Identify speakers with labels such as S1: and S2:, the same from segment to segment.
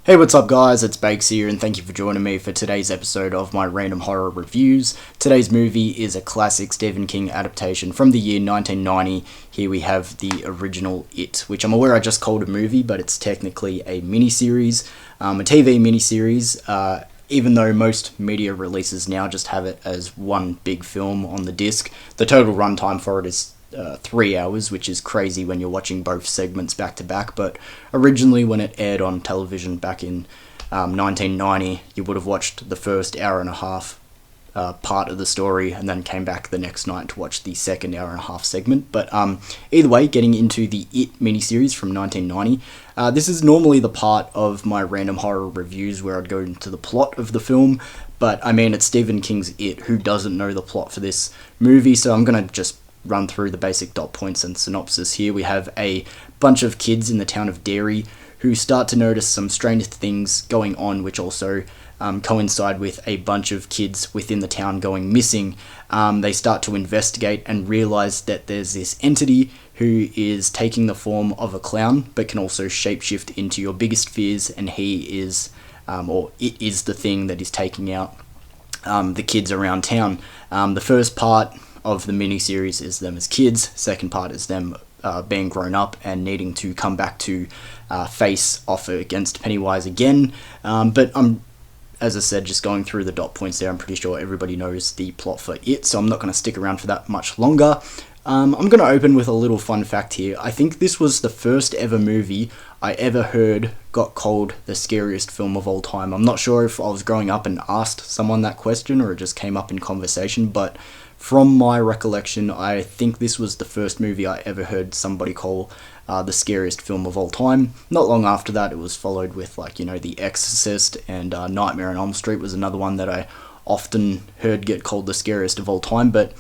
S1: Hey, what's up guys, it's Bakes here and thank you for joining me for today's episode of my Random Horror Reviews. Today's movie is a classic Stephen King adaptation from the year 1990. Here we have the original It, which I'm aware I just called a movie, but it's technically a miniseries, a TV miniseries, even though most media releases now just have it as one big film on the disc. The total runtime for it is 3 hours, which is crazy when you're watching both segments back to back, but originally when it aired on television back in 1990, you would have watched the first hour and a half part of the story and then came back the next night to watch the second hour and a half segment. But either way, getting into the It miniseries from 1990, this is normally the part of my Random Horror Reviews where I'd go into the plot of the film, but I mean, it's Stephen King's It. Who doesn't know the plot for this movie? So I'm going to just run through the basic dot points and synopsis here. We have a bunch of kids in the town of Derry who start to notice some strange things going on, which also coincide with a bunch of kids within the town going missing. They start to investigate and realize that there's this entity who is taking the form of a clown, but can also shapeshift into your biggest fears, and he is, or it is the thing that is taking out the kids around town. The first part of the miniseries is them as kids. Second part is them being grown up and needing to come back to face off against Pennywise again. But I'm, as I said, just going through the dot points there. I'm pretty sure everybody knows the plot for It, so I'm not going to stick around for that much longer. I'm going to open with a little fun fact here. I think this was the first ever movie I ever heard got called the scariest film of all time. I'm not sure if I was growing up and asked someone that question or it just came up in conversation, but from my recollection, I think this was the first movie I ever heard somebody call the scariest film of all time. Not long after that, it was followed with, The Exorcist, and Nightmare on Elm Street was another one that I often heard get called the scariest of all time. But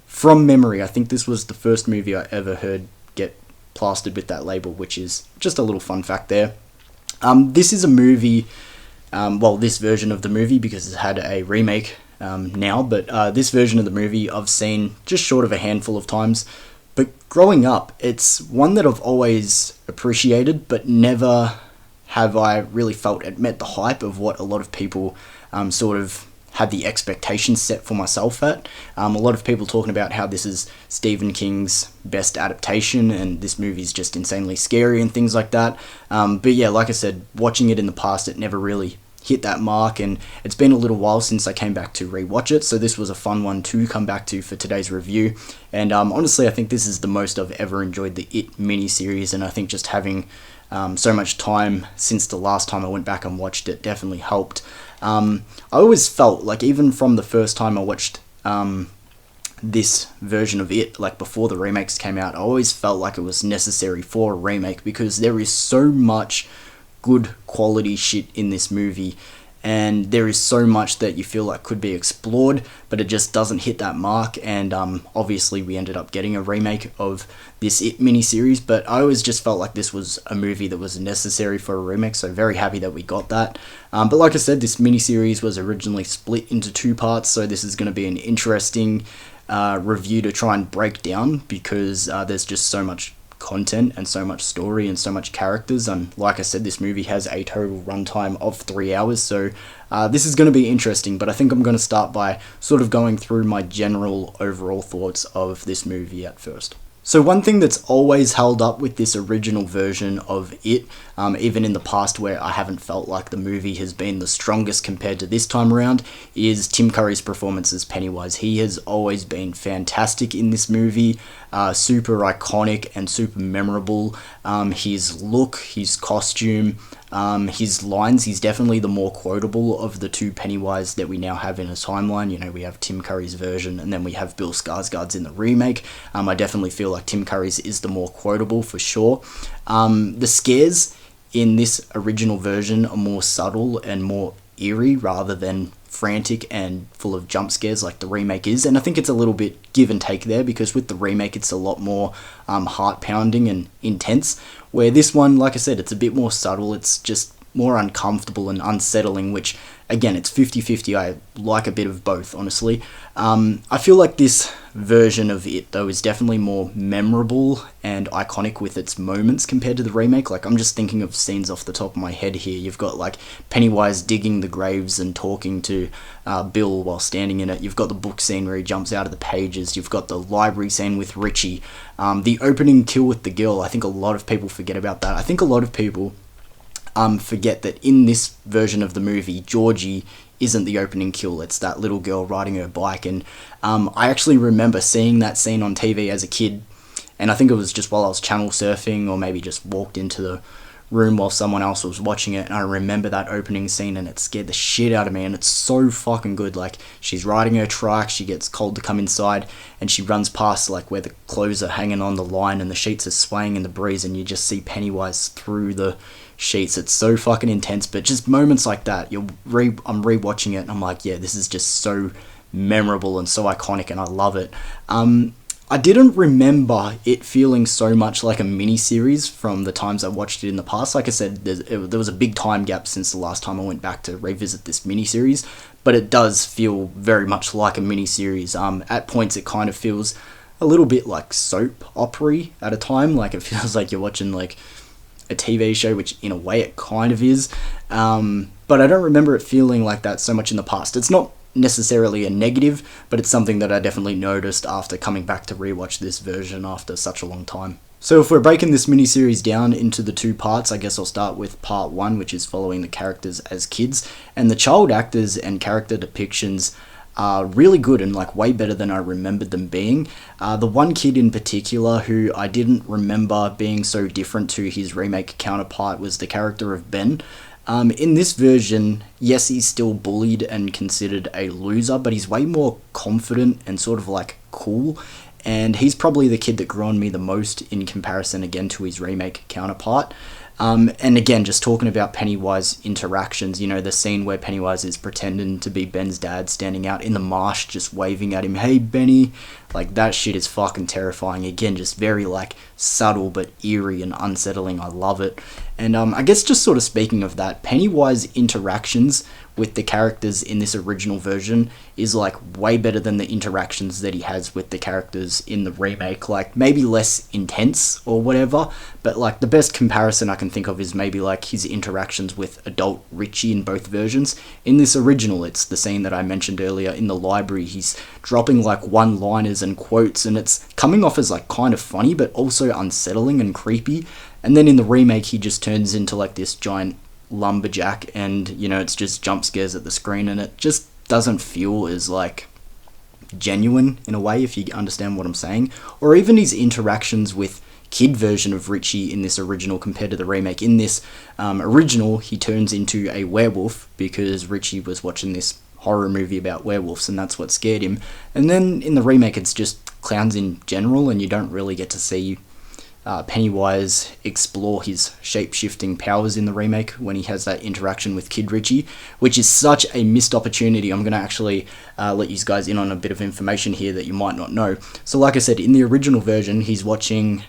S1: from memory, I think this was the first movie I ever heard get plastered with that label, which is just a little fun fact there. This is a movie, this version of the movie, because it's had a remake now, but this version of the movie I've seen just short of a handful of times. But growing up, it's one that I've always appreciated, but never have I really felt it met the hype of what a lot of people sort of had the expectations set for myself at. A lot of people talking about how this is Stephen King's best adaptation and this movie's just insanely scary and things like that. But yeah, like I said, watching it in the past, it never really hit that mark, and it's been a little while since I came back to rewatch it, so this was a fun one to come back to for today's review. And honestly, I think this is the most I've ever enjoyed the It miniseries, and I think just having so much time since the last time I went back and watched it definitely helped. I always felt like, even from the first time I watched this version of It, like before the remakes came out, I always felt like it was necessary for a remake, because there is so much good quality shit in this movie, and there is so much that you feel like could be explored, but it just doesn't hit that mark. And obviously we ended up getting a remake of this It miniseries, but I always just felt like this was a movie that was necessary for a remake, so very happy that we got that. But like I said, this miniseries was originally split into 2 parts, so this is going to be an interesting review to try and break down, because there's just so much content and so much story and so much characters, and like I said, this movie has a total runtime of 3 hours, so this is going to be interesting. But I think I'm going to start by sort of going through my general overall thoughts of this movie at first. So one thing that's always held up with this original version of It, even in the past where I haven't felt like the movie has been the strongest compared to this time around, is Tim Curry's performance as Pennywise. He has always been fantastic in this movie, super iconic and super memorable. His look, his costume, his lines, he's definitely the more quotable of the 2 Pennywise that we now have in a timeline. We have Tim Curry's version, and then we have Bill Skarsgård's in the remake. I definitely feel like Tim Curry's is the more quotable for sure. The scares in this original version are more subtle and more eerie rather than frantic and full of jump scares like the remake is, and I think it's a little bit give and take there, because with the remake it's a lot more heart pounding and intense, where this one, like I said, it's a bit more subtle. It's just more uncomfortable and unsettling, which, again, it's 50-50. I like a bit of both, honestly. I feel like this version of it, though, is definitely more memorable and iconic with its moments compared to the remake. Like, I'm just thinking of scenes off the top of my head here. You've got, like, Pennywise digging the graves and talking to Bill while standing in it. You've got the book scene where he jumps out of the pages. You've got the library scene with Richie. The opening kill with the girl, I think a lot of people forget about that. I think a lot of people forget that in this version of the movie, Georgie isn't the opening kill. It's that little girl riding her bike. And I actually remember seeing that scene on TV as a kid, and I think it was just while I was channel surfing, or maybe just walked into the room while someone else was watching it, and I remember that opening scene, and it scared the shit out of me. And it's so fucking good. Like, she's riding her trike, she gets cold to come inside, and she runs past, like, where the clothes are hanging on the line and the sheets are swaying in the breeze, and you just see Pennywise through the sheets. It's so fucking intense. But just moments like that, I'm rewatching it and I'm like, yeah, this is just so memorable and so iconic, and I love it. I didn't remember it feeling so much like a mini-series from the times I watched it in the past. Like I said, there was a big time gap since the last time I went back to revisit this mini-series, but it does feel very much like a mini-series. At points it kind of feels a little bit like soap opera at a time. Like, it feels like you're watching, like, a TV show, which in a way it kind of is. But I don't remember it feeling like that so much in the past. It's not necessarily a negative, but it's something that I definitely noticed after coming back to rewatch this version after such a long time. So if we're breaking this miniseries down into the two parts, I guess I'll start with part one, which is following the characters as kids. And the child actors and character depictions are really good and, like, way better than I remembered them being. The one kid in particular who I didn't remember being so different to his remake counterpart was the character of Ben. In this version, yes, he's still bullied and considered a loser, but he's way more confident and sort of, like, cool. And he's probably the kid that grew on me the most in comparison, again, to his remake counterpart. And again, just talking about Pennywise interactions, you know, the scene where Pennywise is pretending to be Ben's dad, standing out in the marsh, just waving at him, "Hey, Benny," like, that shit is fucking terrifying. Again, just very, like, subtle but eerie and unsettling. I love it. And I guess just sort of speaking of that, Pennywise interactions with the characters in this original version is, like, way better than the interactions that he has with the characters in the remake. Like, maybe less intense or whatever, but, like, the best comparison I can think of is maybe, like, his interactions with adult Richie in both versions. In this original, it's the scene that I mentioned earlier in the library. He's dropping, like, one-liners and quotes, and it's coming off as, like, kind of funny but also unsettling and creepy. And then in the remake, he just turns into, like, this giant lumberjack, and, you know, it's just jump scares at the screen, and it just doesn't feel as, like, genuine in a way, if you understand what I'm saying. Or even his interactions with kid version of Richie in this original compared to the remake. In this original, he turns into a werewolf because Richie was watching this horror movie about werewolves, and that's what scared him. And then in the remake, it's just clowns in general, and you don't really get to see Pennywise explore his shape-shifting powers in the remake when he has that interaction with Kid Richie, which is such a missed opportunity. I'm going to actually let you guys in on a bit of information here that you might not know. So like I said, in the original version, he's watching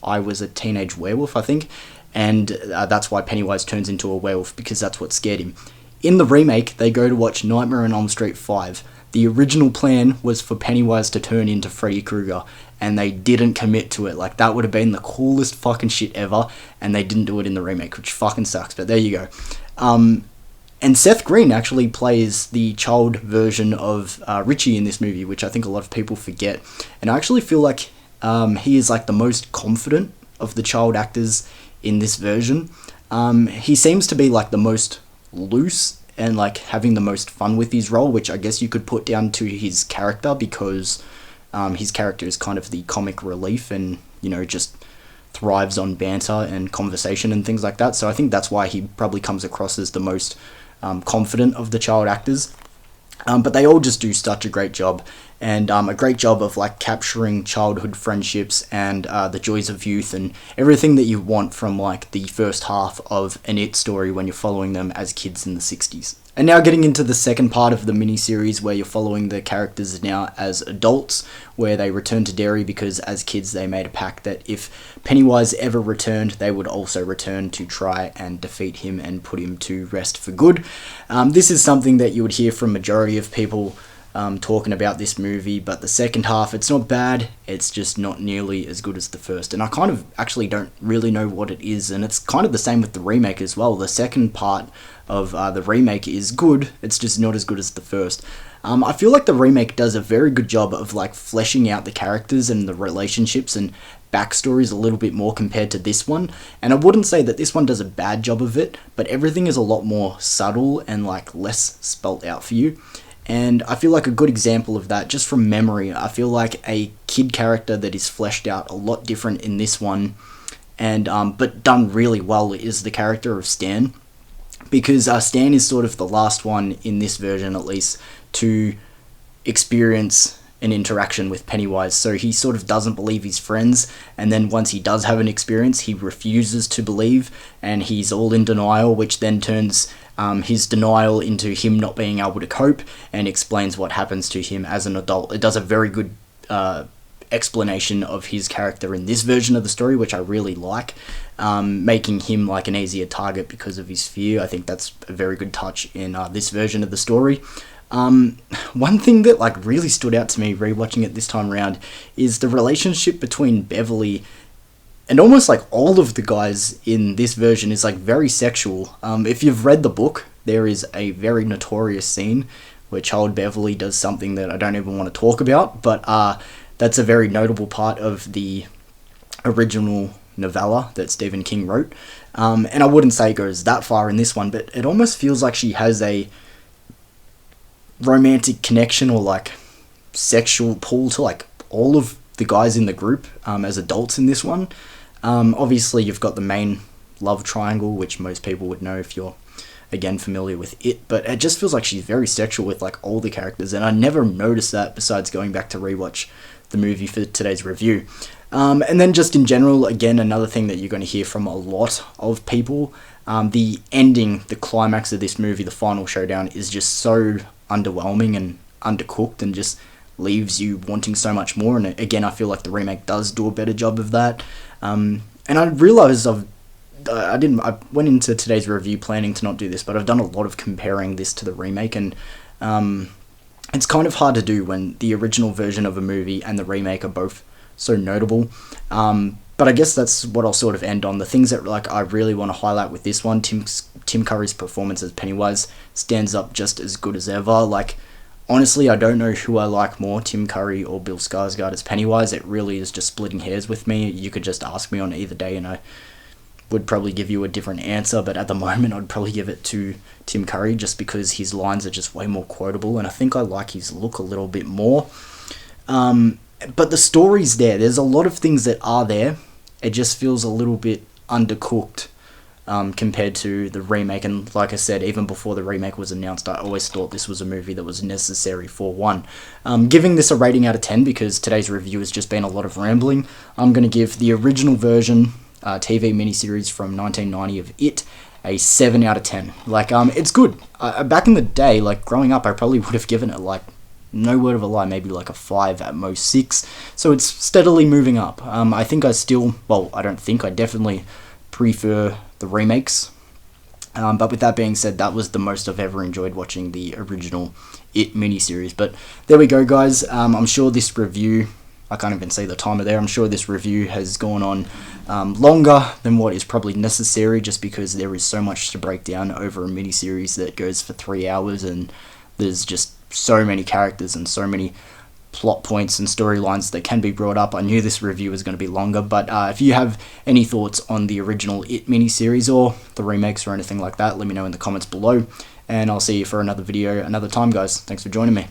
S1: I Was a Teenage Werewolf, I think, and that's why Pennywise turns into a werewolf, because that's what scared him. In the remake, they go to watch Nightmare on Elm Street 5. The original plan was for Pennywise to turn into Freddy Krueger, and they didn't commit to it. Like, that would have been the coolest fucking shit ever, and they didn't do it in the remake, which fucking sucks, but there you go. And Seth Green actually plays the child version of Richie in this movie, which I think a lot of people forget. And I actually feel like he is, like, the most confident of the child actors in this version. He seems to be, like, the most loose and, like, having the most fun with his role, which I guess you could put down to his character, because his character is kind of the comic relief and, you know, just thrives on banter and conversation and things like that. So I think that's why he probably comes across as the most confident of the child actors. But they all just do such a great job, and a great job of, like, capturing childhood friendships and the joys of youth and everything that you want from, like, the first half of an It story when you're following them as kids in the 60s. And now getting into the second part of the miniseries where you're following the characters now as adults, where they return to Derry because as kids they made a pact that if Pennywise ever returned, they would also return to try and defeat him and put him to rest for good. This is something that you would hear from majority of people talking about this movie, but the second half, it's not bad, it's just not nearly as good as the first, and I kind of actually don't really know what it is, and it's kind of the same with the remake as well. The second part of the remake is good, it's just not as good as the first. I feel like the remake does a very good job of like fleshing out the characters and the relationships and backstories a little bit more compared to this one, and I wouldn't say that this one does a bad job of it, but everything is a lot more subtle and like less spelt out for you. And I feel like a good example of that, just from memory, I feel like a kid character that is fleshed out a lot different in this one, and but done really well, is the character of Stan. Because Stan is sort of the last one, in this version at least, to experience an interaction with Pennywise. So he sort of doesn't believe his friends, and then once he does have an experience, he refuses to believe, and he's all in denial, which then turns his denial into him not being able to cope, and explains what happens to him as an adult. It does a very good explanation of his character in this version of the story, which I really like, making him like an easier target because of his fear. I think that's a very good touch in this version of the story. One thing that like really stood out to me rewatching it this time around is the relationship between Beverly and almost like all of the guys in this version is like very sexual. If you've read the book, there is a very notorious scene where Child Beverly does something that I don't even want to talk about, but that's a very notable part of the original novella that Stephen King wrote. And I wouldn't say it goes that far in this one, but it almost feels like she has a romantic connection or like sexual pull to like all of the guys in the group as adults in this one. Obviously you've got the main love triangle, which most people would know if you're again familiar with it, but it just feels like she's very sexual with like all the characters, and I never noticed that besides going back to rewatch the movie for today's review. And then just in general, again, another thing that you're going to hear from a lot of people, the ending, the climax of this movie, the final showdown, is just so underwhelming and undercooked and just leaves you wanting so much more. And again, I feel like the remake does do a better job of that. And I realised I went into today's review planning to not do this, but I've done a lot of comparing this to the remake, and it's kind of hard to do when the original version of a movie and the remake are both so notable. But I guess that's what I'll sort of end on. The things that like I really want to highlight with this one, Tim Curry's performance as Pennywise stands up just as good as ever. Like, honestly, I don't know who I like more, Tim Curry or Bill Skarsgård as Pennywise. It really is just splitting hairs with me. You could just ask me on either day and I would probably give you a different answer, but at the moment I'd probably give it to Tim Curry just because his lines are just way more quotable, and I think I like his look a little bit more. But the story's there. There's a lot of things that are there. It just feels a little bit undercooked compared to the remake. And like I said, even before the remake was announced, I always thought this was a movie that was necessary for one. Giving this a rating out of 10, because today's review has just been a lot of rambling, I'm going to give the original version, TV miniseries from 1990 of It, a 7 out of 10. Like, it's good. Back in the day, like growing up, I probably would have given it like, no word of a lie, maybe like a 5, at most 6. So it's steadily moving up. I think I definitely prefer the remakes. But with that being said, that was the most I've ever enjoyed watching the original It miniseries. But there we go, guys. I'm sure this review, I can't even see the timer there, I'm sure this review has gone on longer than what is probably necessary, just because there is so much to break down over a miniseries that goes for 3 hours, and there's just so many characters and so many plot points and storylines that can be brought up. I knew this review was going to be longer, but if you have any thoughts on the original It miniseries or the remakes or anything like that, let me know in the comments below, and I'll see you for another video another time, guys. Thanks for joining me.